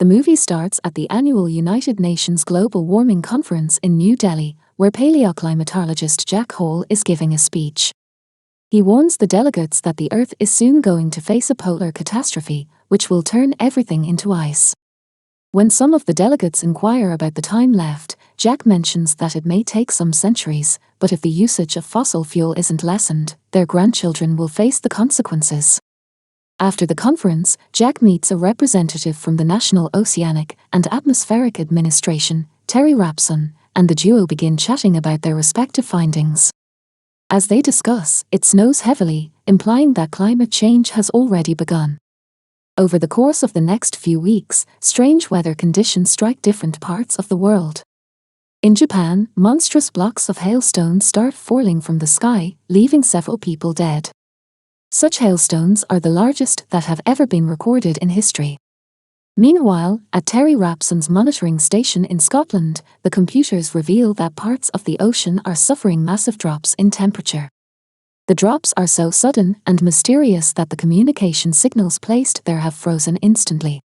The movie starts at the annual United Nations Global Warming Conference in New Delhi, where paleoclimatologist Jack Hall is giving a speech. He warns the delegates that the Earth is soon going to face a polar catastrophe, which will turn everything into ice. When some of the delegates inquire about the time left, Jack mentions that it may take some centuries, but if the usage of fossil fuel isn't lessened, their grandchildren will face the consequences. After the conference, Jack meets a representative from the National Oceanic and Atmospheric Administration, Terry Rapson, and the duo begin chatting about their respective findings. As they discuss, it snows heavily, implying that climate change has already begun. Over the course of the next few weeks, strange weather conditions strike different parts of the world. In Japan, monstrous blocks of hailstones start falling from the sky, leaving several people dead. Such hailstones are the largest that have ever been recorded in history. Meanwhile, at Terry Rapson's monitoring station in Scotland, the computers reveal that parts of the ocean are suffering massive drops in temperature. The drops are so sudden and mysterious that the communication signals placed there have frozen instantly.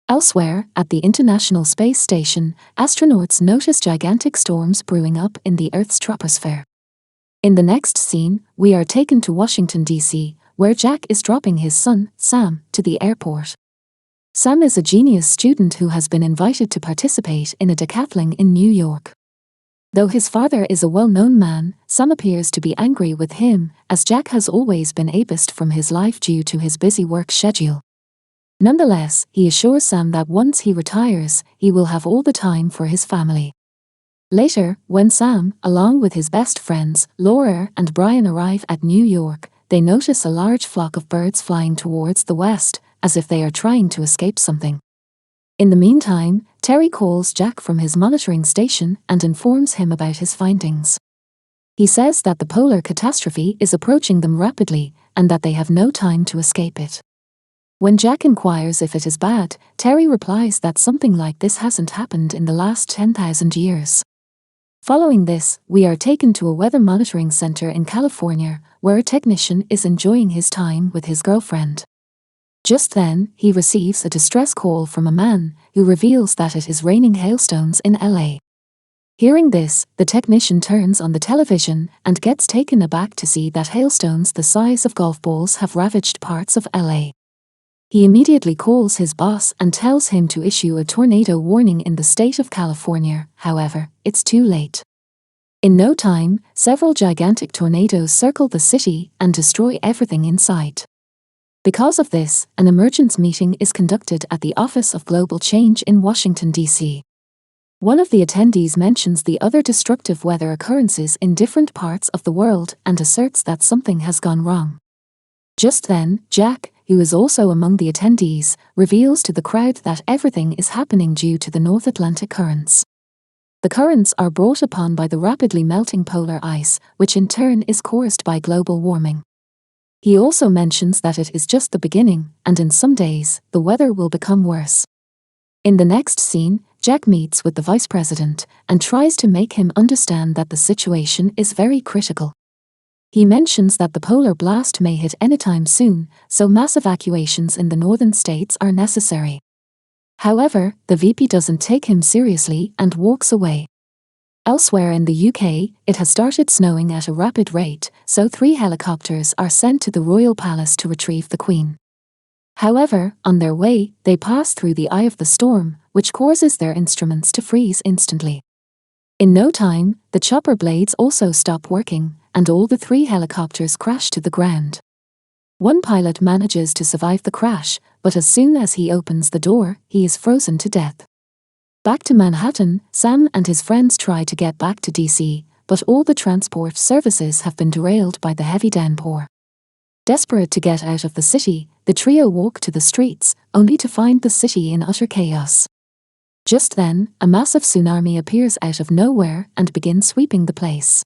Elsewhere, at the International Space Station, astronauts notice gigantic storms brewing up in the Earth's troposphere. In the next scene, we are taken to Washington, D.C., where Jack is dropping his son, Sam, to the airport. Sam is a genius student who has been invited to participate in a decathlon in New York. Though his father is a well-known man, Sam appears to be angry with him, as Jack has always been absent from his life due to his busy work schedule. Nonetheless, he assures Sam that once he retires, he will have all the time for his family. Later, when Sam, along with his best friends, Laura and Brian, arrive at New York, they notice a large flock of birds flying towards the west, as if they are trying to escape something. In the meantime, Terry calls Jack from his monitoring station and informs him about his findings. He says that the polar catastrophe is approaching them rapidly, and that they have no time to escape it. When Jack inquires if it is bad, Terry replies that something like this hasn't happened in the last 10,000 years. Following this, we are taken to a weather monitoring center in California, where a technician is enjoying his time with his girlfriend. Just then, he receives a distress call from a man, who reveals that it is raining hailstones in LA. Hearing this, the technician turns on the television and gets taken aback to see that hailstones the size of golf balls have ravaged parts of LA. He immediately calls his boss and tells him to issue a tornado warning in the state of California. However, it's too late. In no time, several gigantic tornadoes circle the city and destroy everything in sight. Because of this, an emergency meeting is conducted at the Office of Global Change in Washington, D.C. One of the attendees mentions the other destructive weather occurrences in different parts of the world and asserts that something has gone wrong. Just then, Jack, who is also among the attendees, reveals to the crowd that everything is happening due to the North Atlantic currents. The currents are brought upon by the rapidly melting polar ice, which in turn is caused by global warming. He also mentions that it is just the beginning, and in some days, the weather will become worse. In the next scene, Jack meets with the vice president and tries to make him understand that the situation is very critical. He mentions that the polar blast may hit anytime soon, so mass evacuations in the northern states are necessary. However, the VP doesn't take him seriously and walks away. Elsewhere in the UK, it has started snowing at a rapid rate, so 3 helicopters are sent to the royal palace to retrieve the Queen. However, on their way, they pass through the eye of the storm, which causes their instruments to freeze instantly. In no time, the chopper blades also stop working, and all the 3 helicopters crash to the ground. One pilot manages to survive the crash, but as soon as he opens the door, he is frozen to death. Back to Manhattan, Sam and his friends try to get back to DC, but all the transport services have been derailed by the heavy downpour. Desperate to get out of the city, the trio walk to the streets, only to find the city in utter chaos. Just then, a massive tsunami appears out of nowhere and begins sweeping the place.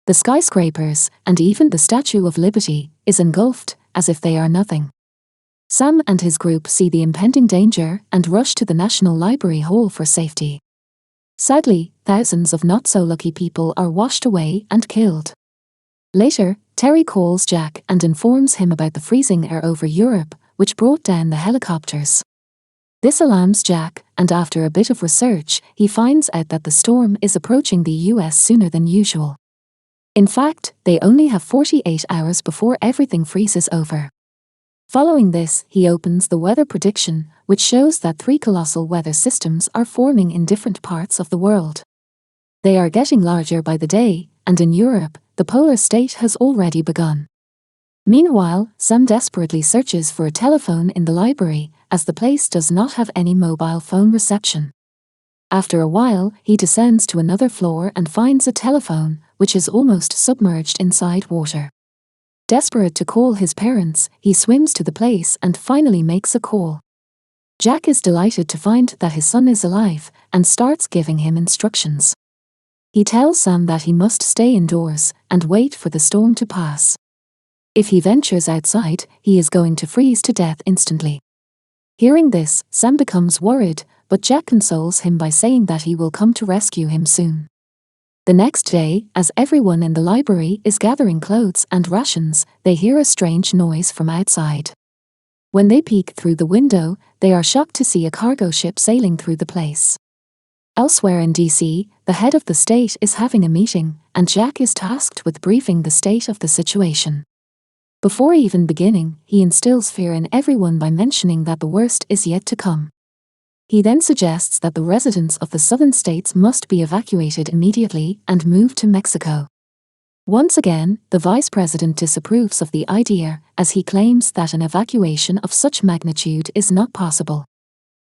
The skyscrapers, and even the Statue of Liberty, is engulfed, as if they are nothing. Sam and his group see the impending danger and rush to the National Library Hall for safety. Sadly, thousands of not-so-lucky people are washed away and killed. Later, Terry calls Jack and informs him about the freezing air over Europe, which brought down the helicopters. This alarms Jack, and after a bit of research, he finds out that the storm is approaching the US sooner than usual. In fact, they only have 48 hours before everything freezes over. Following this, he opens the weather prediction, which shows that 3 colossal weather systems are forming in different parts of the world. They are getting larger by the day, and in Europe, the polar state has already begun. Meanwhile, Sam desperately searches for a telephone in the library, as the place does not have any mobile phone reception. After a while, he descends to another floor and finds a telephone, which is almost submerged inside water. Desperate to call his parents, he swims to the place and finally makes a call. Jack is delighted to find that his son is alive and starts giving him instructions. He tells Sam that he must stay indoors and wait for the storm to pass. If he ventures outside, he is going to freeze to death instantly. Hearing this, Sam becomes worried, but Jack consoles him by saying that he will come to rescue him soon. The next day, as everyone in the library is gathering clothes and rations, they hear a strange noise from outside. When they peek through the window, they are shocked to see a cargo ship sailing through the place. Elsewhere in DC, the head of the state is having a meeting, and Jack is tasked with briefing the state of the situation. Before even beginning, he instills fear in everyone by mentioning that the worst is yet to come. He then suggests that the residents of the southern states must be evacuated immediately and moved to Mexico. Once again, the vice president disapproves of the idea, as he claims that an evacuation of such magnitude is not possible.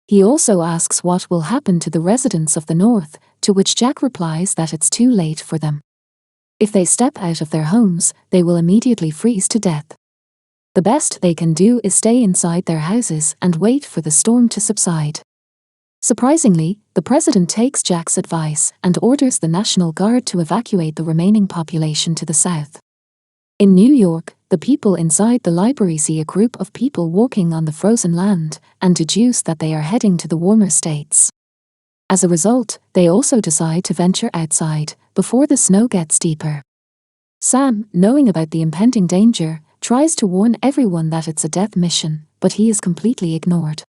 He also asks what will happen to the residents of the north, to which Jack replies that it's too late for them. If they step out of their homes, they will immediately freeze to death. The best they can do is stay inside their houses and wait for the storm to subside. Surprisingly, the president takes Jack's advice and orders the National Guard to evacuate the remaining population to the south. In New York, the people inside the library see a group of people walking on the frozen land and deduce that they are heading to the warmer states. As a result, they also decide to venture outside before the snow gets deeper. Sam, knowing about the impending danger, tries to warn everyone that it's a death mission, but he is completely ignored.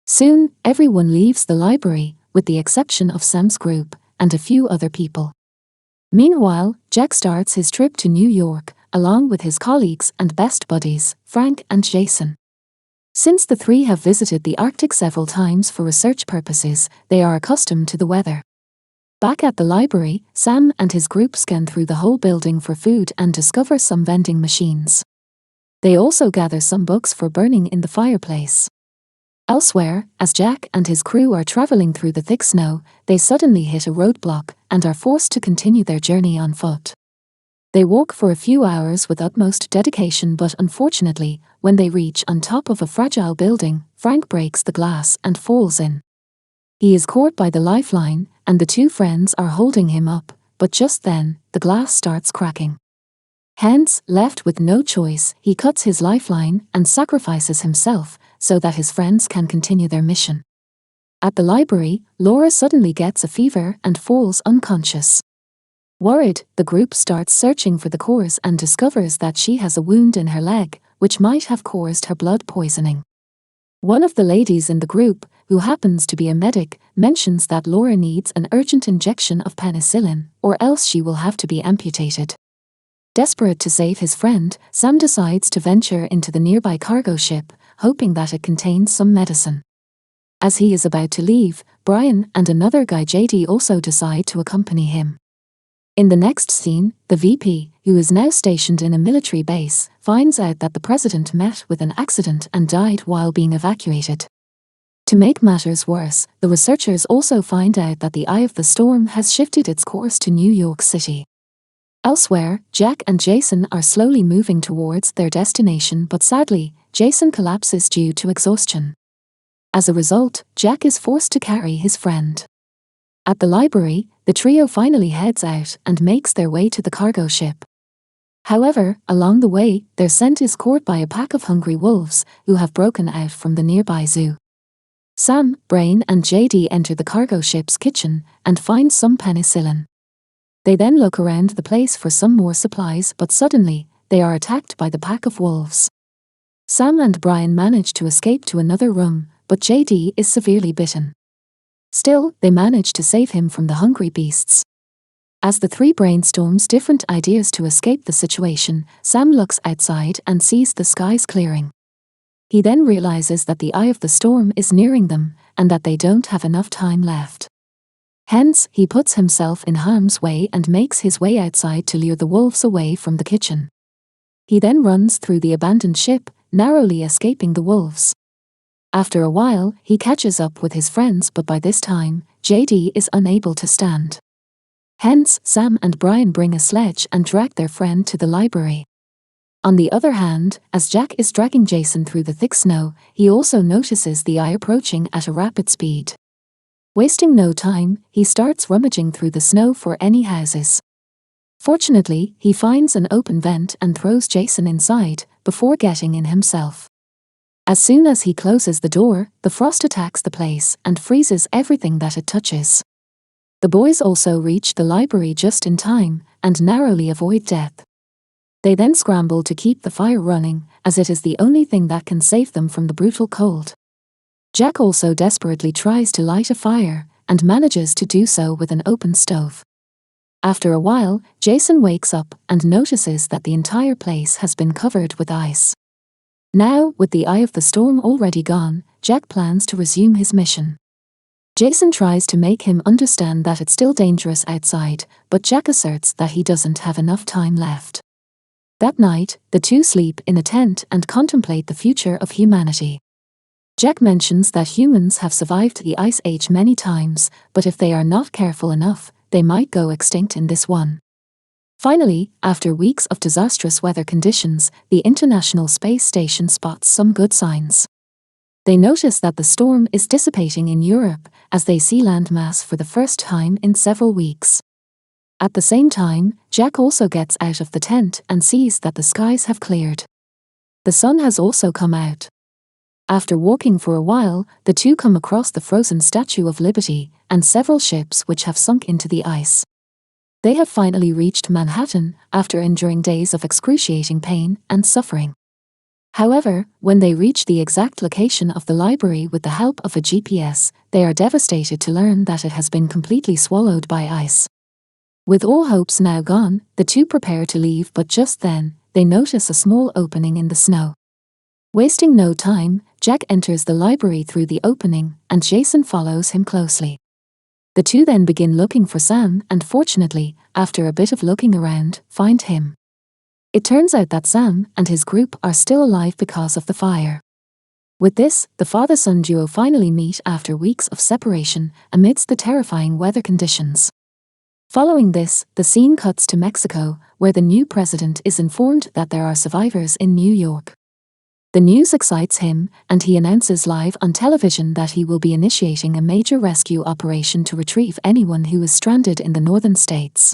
Soon, everyone leaves the library, with the exception of Sam's group and a few other people. Meanwhile, Jack starts his trip to New York, along with his colleagues and best buddies, Frank and Jason. Since the three have visited the Arctic several times for research purposes, they are accustomed to the weather. Back at the library, Sam and his group scan through the whole building for food and discover some vending machines. They also gather some books for burning in the fireplace. Elsewhere, as Jack and his crew are traveling through the thick snow, they suddenly hit a roadblock and are forced to continue their journey on foot. They walk for a few hours with utmost dedication, but unfortunately, when they reach on top of a fragile building, Frank breaks the glass and falls in. He is caught by the lifeline, and the two friends are holding him up, but just then, the glass starts cracking. Hence, left with no choice, he cuts his lifeline and sacrifices himself so that his friends can continue their mission. At the library, Laura suddenly gets a fever and falls unconscious. Worried, the group starts searching for the cause and discovers that she has a wound in her leg, which might have caused her blood poisoning. One of the ladies in the group, who happens to be a medic, mentions that Laura needs an urgent injection of penicillin, or else she will have to be amputated. Desperate to save his friend, Sam decides to venture into the nearby cargo ship, hoping that it contains some medicine. As he is about to leave, Brian and another guy JD also decide to accompany him. In the next scene, the VP, who is now stationed in a military base, finds out that the president met with an accident and died while being evacuated. To make matters worse, the researchers also find out that the eye of the storm has shifted its course to New York City. Elsewhere, Jack and Jason are slowly moving towards their destination, but sadly, Jason collapses due to exhaustion. As a result, Jack is forced to carry his friend. At the library, the trio finally heads out and makes their way to the cargo ship. However, along the way, their scent is caught by a pack of hungry wolves who have broken out from the nearby zoo. Sam, Brian and JD enter the cargo ship's kitchen and find some penicillin. They then look around the place for some more supplies, but suddenly, they are attacked by the pack of wolves. Sam and Brian manage to escape to another room, but JD is severely bitten. Still, they manage to save him from the hungry beasts. As the three brainstorms different ideas to escape the situation, Sam looks outside and sees the skies clearing. He then realizes that the eye of the storm is nearing them, and that they don't have enough time left. Hence, he puts himself in harm's way and makes his way outside to lure the wolves away from the kitchen. He then runs through the abandoned ship, narrowly escaping the wolves. After a while, he catches up with his friends, but by this time, JD is unable to stand. Hence, Sam and Brian bring a sledge and drag their friend to the library. On the other hand, as Jack is dragging Jason through the thick snow, he also notices the eye approaching at a rapid speed. Wasting no time, he starts rummaging through the snow for any houses. Fortunately, he finds an open vent and throws Jason inside, before getting in himself. As soon as he closes the door, the frost attacks the place and freezes everything that it touches. The boys also reach the library just in time, and narrowly avoid death. They then scramble to keep the fire running, as it is the only thing that can save them from the brutal cold. Jack also desperately tries to light a fire, and manages to do so with an open stove. After a while, Jason wakes up and notices that the entire place has been covered with ice. Now, with the eye of the storm already gone, Jack plans to resume his mission. Jason tries to make him understand that it's still dangerous outside, but Jack asserts that he doesn't have enough time left. That night, the two sleep in a tent and contemplate the future of humanity. Jack mentions that humans have survived the Ice Age many times, but if they are not careful enough, they might go extinct in this one. Finally, after weeks of disastrous weather conditions, the International Space Station spots some good signs. They notice that the storm is dissipating in Europe, as they see landmass for the first time in several weeks. At the same time, Jack also gets out of the tent and sees that the skies have cleared. The sun has also come out. After walking for a while, the two come across the frozen Statue of Liberty and several ships which have sunk into the ice. They have finally reached Manhattan after enduring days of excruciating pain and suffering. However, when they reach the exact location of the library with the help of a GPS, they are devastated to learn that it has been completely swallowed by ice. With all hopes now gone, the two prepare to leave, but just then, they notice a small opening in the snow. Wasting no time, Jack enters the library through the opening, and Jason follows him closely. The two then begin looking for Sam and fortunately, after a bit of looking around, find him. It turns out that Sam and his group are still alive because of the fire. With this, the father-son duo finally meet after weeks of separation amidst the terrifying weather conditions. Following this, the scene cuts to Mexico, where the new president is informed that there are survivors in New York. The news excites him, and he announces live on television that he will be initiating a major rescue operation to retrieve anyone who is stranded in the northern states.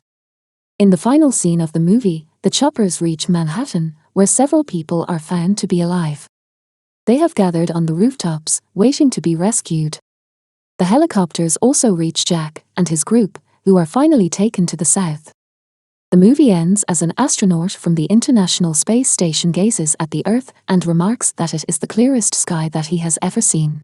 In the final scene of the movie, the choppers reach Manhattan, where several people are found to be alive. They have gathered on the rooftops, waiting to be rescued. The helicopters also reach Jack and his group, who are finally taken to the south. The movie ends as an astronaut from the International Space Station gazes at the Earth and remarks that it is the clearest sky that he has ever seen.